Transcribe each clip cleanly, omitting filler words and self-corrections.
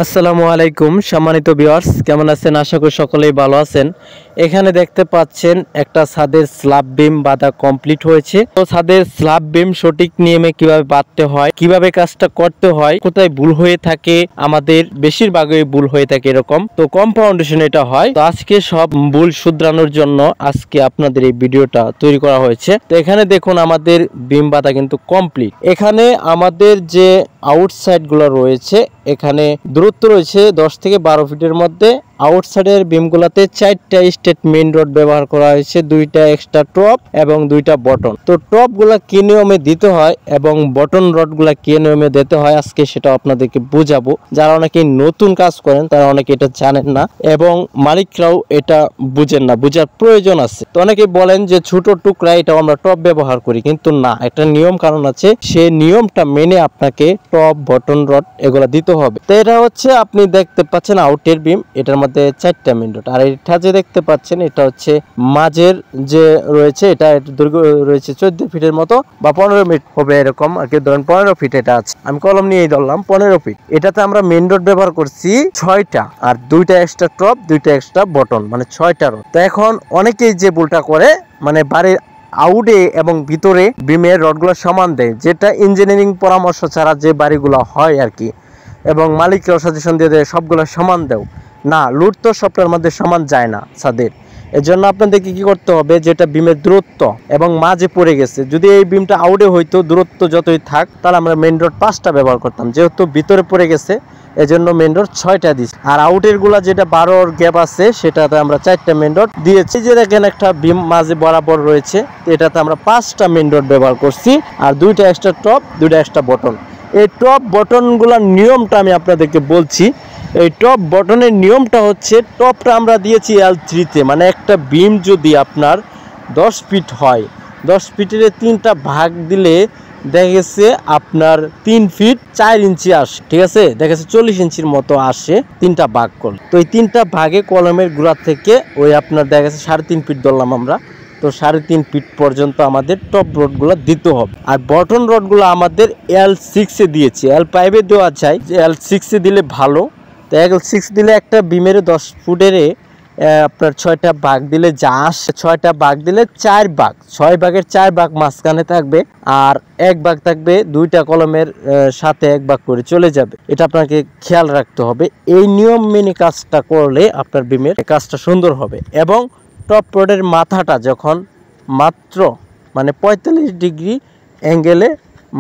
আসসালামু আলাইকুম সম্মানিত ভিউয়ার্স, কেমন আছেন? আশা করি সকলেই ভালো আছেন। এখানে দেখতে পাচ্ছেন একটা ছাদের স্ল্যাব বিম বাঁধা কমপ্লিট হয়েছে। তো ছাদের স্ল্যাব বিম সঠিক নিয়মে কিভাবে বাঁধতে হয়, কিভাবে কাজটা করতে হয়, কোথায় ভুল হয়ে থাকে, আমাদের বেশিরভাগই ভুল হয়ে থাকে এরকম। তো কম ফাউন্ডেশন এটা হয়। তো আজকে সব ভুল শুধরানোর জন্য আজকে আপনাদের এই ভিডিওটা তৈরি করা হয়েছে। তো এখানে দেখুন আমাদের বিম বাঁধা কিন্তু কমপ্লিট। এখানে আমাদের যে আউটসাইড গুলো রয়েছে, এখানে দূরত্ব রয়েছে 10 থেকে 12 ফিটের মধ্যে। আউটসাইডের বিমগুলোতে 4টা স্টেট মেইন রড ব্যবহার করা হয়েছে, 2টা এক্সট্রা টপ এবং 2টা বটন। তো টপ গুলা কি নিয়মে দিতে হয় এবং বটন রড গুলা কি নিয়মে দিতে হয় আজকে সেটা আপনাদেরকে বুঝাবো। যারা অনেকে নতুন কাজ করেন তারা অনেকে এটা জানেন না এবং মালিকরাও এটা বুঝেন না, বুঝার প্রয়োজন আছে। তো অনেকে বলেন যে ছোট টুকরা এটা আমরা টপ ব্যবহার করি, কিন্তু না, একটা নিয়ম কারণ আছে। সে নিয়মটা মেনে আপনাকে টপ বটন রড এগুলা দিতে হবে। তো এটা হচ্ছে আপনি দেখতে পাচ্ছেন আউটের বিম, এটার মধ্যে 4টা মেইন রড। আর এটা যে দেখতে পাচ্ছেন এটা হচ্ছে মাঝের যে রয়েছে, এটা দৈর্ঘ্য রয়েছে 14 ফিটের মতো বা 15 ফিট হবে এরকম আর কি। ধরেন 15 ফিট এটা আছে, আমি কলম নিয়েই ধরলাম 15 ফিট। এটাতে আমরা মেইন রড ব্যবহার করছি 6টা আর 2টা এক্সট্রা টপ 2টা এক্সট্রা বটন, মানে 6টা রড। তো এখন অনেকেই যে ভুলটা করে, মানে বাড়ির আউটে এবং ভিতরে বিমের রডগুলো সমান দেয়, যেটা ইঞ্জিনিয়ারিং পরামর্শ ছাড়া যে বাড়িগুলো হয় আর কি, এবং মালিকরাও সাজেশন দিয়ে দেয় সবগুলো সমান দেও না। লুট তো সবটার মধ্যে সমান যায় না ছাদের। এর জন্য আপনাদেরকে কি করতে হবে, যেটা বিমের দূরত্ব এবং মাঝে পড়ে গেছে, যদি এই বিমটা আউটে হইতো দূরত্ব যতই থাক তাহলে আমরা মেইন রড 5টা ব্যবহার করতাম। যেহেতু ভিতরে পড়ে গেছে এজন্য মেইন রড 6টা দিচ্ছি। আর আউটের গুলা যেটা 12 গ্যাপ আছে সেটাতে আমরা 4টা মেইন রড দিয়েছি। যে দেখেন একটা বিম মাঝে বরাবর রয়েছে, এটাতে আমরা 5টা মেইন রড ব্যবহার করছি আর 2টা এক্সট্রা টপ 2টা এক্সট্রা বটন। এই টপ বটনগুলোর নিয়মটা আমি আপনাদেরকে বলছি। এই টপ বটনের নিয়মটা হচ্ছে, টপটা আমরা দিয়েছি L3-তে, মানে একটা বিম যদি আপনার 10 ফিট হয়, 10 ফিটের 3টা ভাগ দিলে দেখা গেছে আপনার 3 ফিট 4 ইঞ্চি আসে, ঠিক আছে? দেখা গেছে 40 ইঞ্চির মতো আসে 3টা ভাগ করলে। তো এই 3টা ভাগে কলমের গোড়া থেকে ওই আপনার দেখা গেছে 3.5 ফিট ধরলাম আমরা, তো 3.5 ফিট পর্যন্ত আমাদের টপ রডগুলো দিতে হবে। আর বটন রডগুলো আমাদের L6-এ দিয়েছি, L5-এ দেওয়া যায়, যে L6-এ দিলে ভালো। তো L6 দিলে একটা বিমের 10 ফুটের আপনার 6টা ভাগ দিলে যা আসে, 6টা ভাগ দিলে 4 ভাগ, 6 ভাগের 4 ভাগ মাঝখানে থাকবে আর 1 ভাগ থাকবে 2টা কলমের সাথে 1 ভাগ করে চলে যাবে। এটা আপনাকে খেয়াল রাখতে হবে। এই নিয়ম মেনে কাজটা করলে আপনার বিমের কাজটা সুন্দর হবে। এবং টপ রডের মাথাটা যখন মাত্র মানে 45 ডিগ্রি অ্যাঙ্গেলে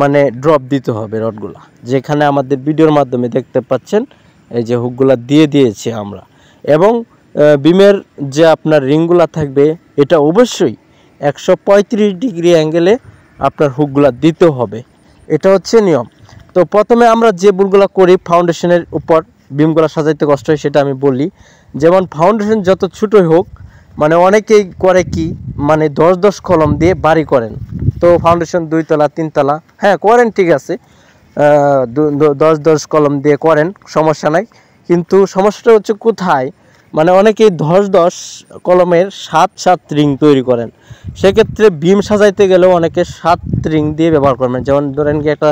মানে ড্রপ দিতে হবে রডগুলা, যেখানে আমাদের ভিডিওর মাধ্যমে দেখতে পাচ্ছেন এই যে হুকগুলা দিয়ে দিয়েছি আমরা। এবং বিমের যে আপনার রিংগুলা থাকবে এটা অবশ্যই 135 ডিগ্রি অ্যাঙ্গেলে আপনার হুকগুলা দিতে হবে। এটা হচ্ছে নিয়ম। তো প্রথমে আমরা যে ভুলগুলো করি ফাউন্ডেশনের উপর বিমগুলা সাজাইতে কষ্ট হয় সেটা আমি বলি। যেমন ফাউন্ডেশন যত ছোটোই হোক, মানে অনেকেই করে কি, মানে 10 কলম দিয়ে বাড়ি করেন। তো ফাউন্ডেশন 2 তলা 3 তলা, হ্যাঁ করেন, ঠিক আছে, 10 কলম দিয়ে করেন, সমস্যা নাই। কিন্তু সমস্যাটা হচ্ছে কোথায়, মানে অনেকেই 10 কলমের 7 রিং তৈরি করেন। সেক্ষেত্রে বিম সাজাইতে গেলেও অনেকে 7 রিং দিয়ে ব্যবহার করবেন। যেমন ধরেন কি একটা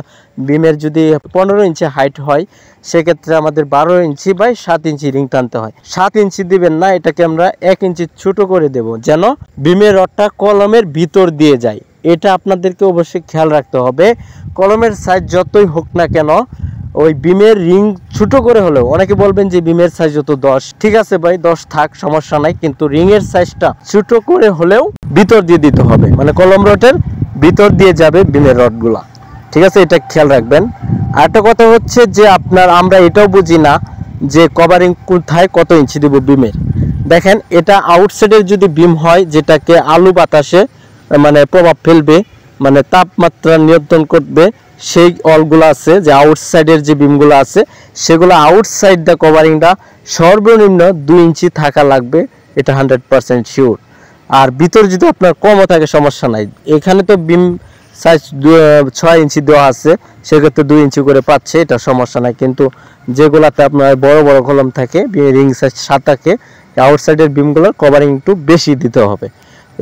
বিমের যদি 15 ইঞ্চি হাইট হয়, সেক্ষেত্রে আমাদের 12 ইঞ্চি বাই 7 ইঞ্চি রিং টানতে হয়। 7 ইঞ্চি দিবেন না, এটাকে আমরা 1 ইঞ্চি ছোট করে দেব, যেন বিমের রডটা কলমের ভিতর দিয়ে যায়। এটা আপনাদেরকে অবশ্যই খেয়াল রাখতে হবে। কলমের সাইজ যতই হোক না কেন, ওই বিমের রিং ছোট করে হলেও, অনেকে বলবেন যে বিমের সাইজ যত 10, ঠিক আছে ভাই 10 থাক, সমস্যা নাই, কিন্তু রিংয়ের সাইজটা ছোট করে হলেও ভিতর দিয়ে দিতে হবে, মানে কলম রডের ভিতর দিয়ে যাবে বিমের রডগুলা, ঠিক আছে? এটা খেয়াল রাখবেন। আর একটা কথা হচ্ছে যে আমরা এটাও বুঝি না যে কভারিং কোথায় কত ইঞ্চি দেব বিমের। দেখেন এটা আউটসাইডের যদি বিম হয়, যেটাকে আলু বাতাসে মানে প্রভাব ফেলবে, মানে তাপমাত্রা নিয়ন্ত্রণ করবে, সেই অলগুলো আছে যে আউটসাইডের যে বিমগুলো আছে, সেগুলো আউটসাইড দ্য কভারিংটা সর্বনিম্ন 2 ইঞ্চি থাকা লাগবে, এটা 100% শিওর। আর ভিতর যদি আপনার কমও থাকে সমস্যা নাই। এখানে তো বিম সাইজ 6 ইঞ্চি দেওয়া আছে, সেক্ষেত্রে 2 ইঞ্চি করে পাচ্ছে, এটা সমস্যা নাই। কিন্তু যেগুলাতে আপনার বড় বড় কলম থাকে, রিং সাইজ 7 থাকে, আউটসাইডের বিমগুলোর কভারিং একটু বেশি দিতে হবে।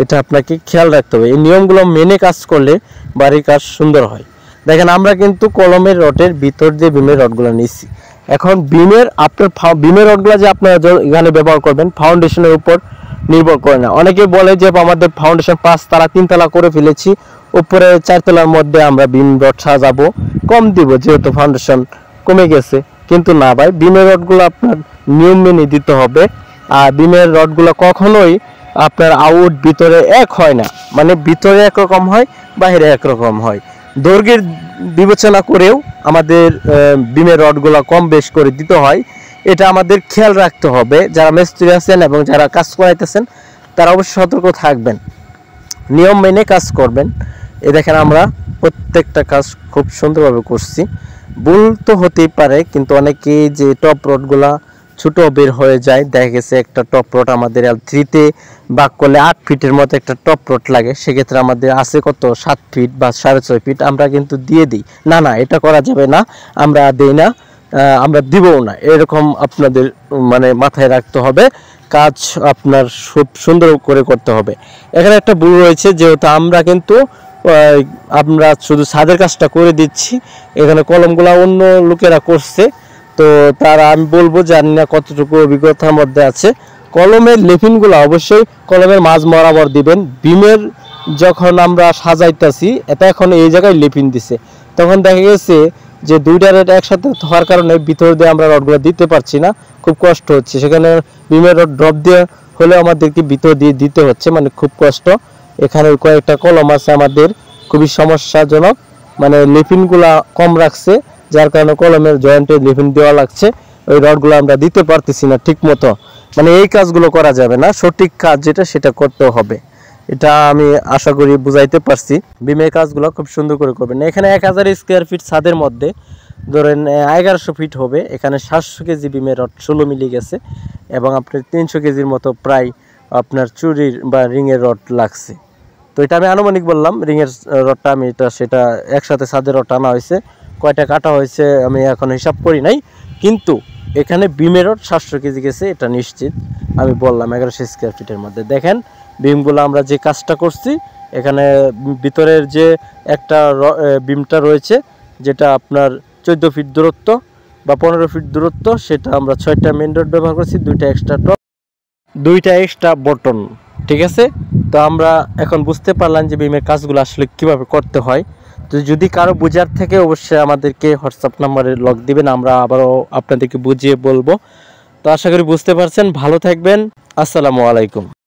এটা আপনাকে খেয়াল রাখতে হবে। এই নিয়মগুলো মেনে কাজ করলে বাড়ির কাজ সুন্দর হয়। দেখেন আমরা কিন্তু কলমের রডের ভিতর দিয়ে বিমের রডগুলো নিচ্ছি। এখন বিমের আপনার বিমের রডগুলো যে আপনারা এখানে ব্যবহার করবেন ফাউন্ডেশনের উপর নির্ভর করে না। অনেকে বলে যে আমাদের ফাউন্ডেশন 5 তলা 3 তলা করে ফেলেছি, উপরে 4 তলার মধ্যে আমরা বিম রড সাজাবো, কম দিব যেহেতু ফাউন্ডেশন কমে গেছে। কিন্তু না ভাই, বিমের রডগুলো আপনার নিয়ম মেনে দিতে হবে। আর বিমের রডগুলো কখনোই আপনার আউট ভিতরে এক হয় না, মানে ভিতরে একরকম হয় বাইরে একরকম হয়। দৈর্ঘ্যের বিবেচনা করেও আমাদের বিমের রডগুলো কম বেশ করে দিতে হয়, এটা আমাদের খেয়াল রাখতে হবে। যারা মিস্ত্রি আছেন এবং যারা কাজ করাইতেছেন তারা অবশ্যই সতর্ক থাকবেন, নিয়ম মেনে কাজ করবেন। এ দেখেন আমরা প্রত্যেকটা কাজ খুব সুন্দরভাবে করছি। ভুল তো হতেই পারে, কিন্তু অনেকে যে টপ রডগুলা ছোট বের হয়ে যায়, দেখা গেছে একটা টপ রড আমাদের L3-তে বাক করলে 8 ফিটের মতো একটা টপ রড লাগে, সেক্ষেত্রে আমাদের আছে কত 7 ফিট বা 6.5 ফিট, আমরা কিন্তু দিয়ে দিই। না না, এটা করা যাবে না, আমরা দেই না, আমরা দিবও না, এরকম আপনাদের মানে মাথায় রাখতে হবে। কাজ আপনার খুব সুন্দর করে করতে হবে। এখানে একটা ভুল রয়েছে, যেহেতু আমরা কিন্তু আমরা শুধু ছাদের কাজটা করে দিচ্ছি, এখানে কলমগুলা অন্য লোকেরা করছে, তো তারা আমি বলবো জানি না কতটুকু অভিজ্ঞতার মধ্যে আছে। কলমের লেফিনগুলো অবশ্যই কলমের মাঝ বরাবর দিবেন। বিমের যখন আমরা সাজাইতেছি, এটা এখন এই জায়গায় লেফিন দিছে, তখন দেখা গেছে যে দুইটা রেট একসাথে হওয়ার কারণে ভিতর দিয়ে আমরা রডগুলো দিতে পারছি না, খুব কষ্ট হচ্ছে। সেখানে বিমের রড ড্রপ দিয়ে হলে আমাদেরকে ভিতর দিয়ে দিতে হচ্ছে, মানে খুব কষ্ট। এখানে কয়েকটা কলম আছে আমাদের খুবই সমস্যাজনক, মানে লেফিনগুলা কম রাখছে, যার কারণে কলমের জয়েন্টে লেফিন দেওয়া লাগছে, ওই রডগুলো আমরা দিতে পারতেছি না ঠিক মতো। মানে এই কাজগুলো করা যাবে না, সঠিক কাজ যেটা সেটা করতে হবে। এটা আমি আশা করি বুঝাইতে পারছি। বিমের কাজগুলো খুব সুন্দর করে করবেন। এখানে 1000 স্কোয়ার ফিট ছাদের মধ্যে ধরেন 1100 ফিট হবে, এখানে 700 কেজি বিমের রড 16 মিলি গেছে, এবং আপনার 300 কেজির মতো প্রায় আপনার চুরির বা রিংয়ের রড লাগছে। তো এটা আমি আনুমানিক বললাম, রিংয়ের রডটা আমি সেটা একসাথে ছাদের রড আনা হয়েছে, কয়টা কাটা হয়েছে আমি এখন হিসাব করি নাই, কিন্তু এখানে বিমের রড 700 কেজি গেছে এটা নিশ্চিত। আমি বললাম 1100 স্কোয়ার ফিটের মধ্যে। দেখেন বিমগুলো আমরা যে কাজটা করছি, এখানে ভিতরের যে একটা বিমটা রয়েছে যেটা আপনার 14 ফিট দূরত্ব বা 15 ফিট দূরত্ব, সেটা আমরা 6টা মেন রড ব্যবহার করছি, 2টা এক্সট্রা টপ, 2টা এক্সট্রা বটন, ঠিক আছে। তো আমরা এখন বুঝতে পারলাম যে বিমের কাজগুলো আসলে কিভাবে করতে হয়। তো যদি কারো বোঝার থেকে অবশ্যই আমাদেরকে হোয়াটসঅ্যাপ নাম্বারে লক দিবেন, আমরা আবারও আপনাদেরকে বুঝিয়ে বলবো। তো আশা করি বুঝতে পারছেন। ভালো থাকবেন, আসসালামু আলাইকুম।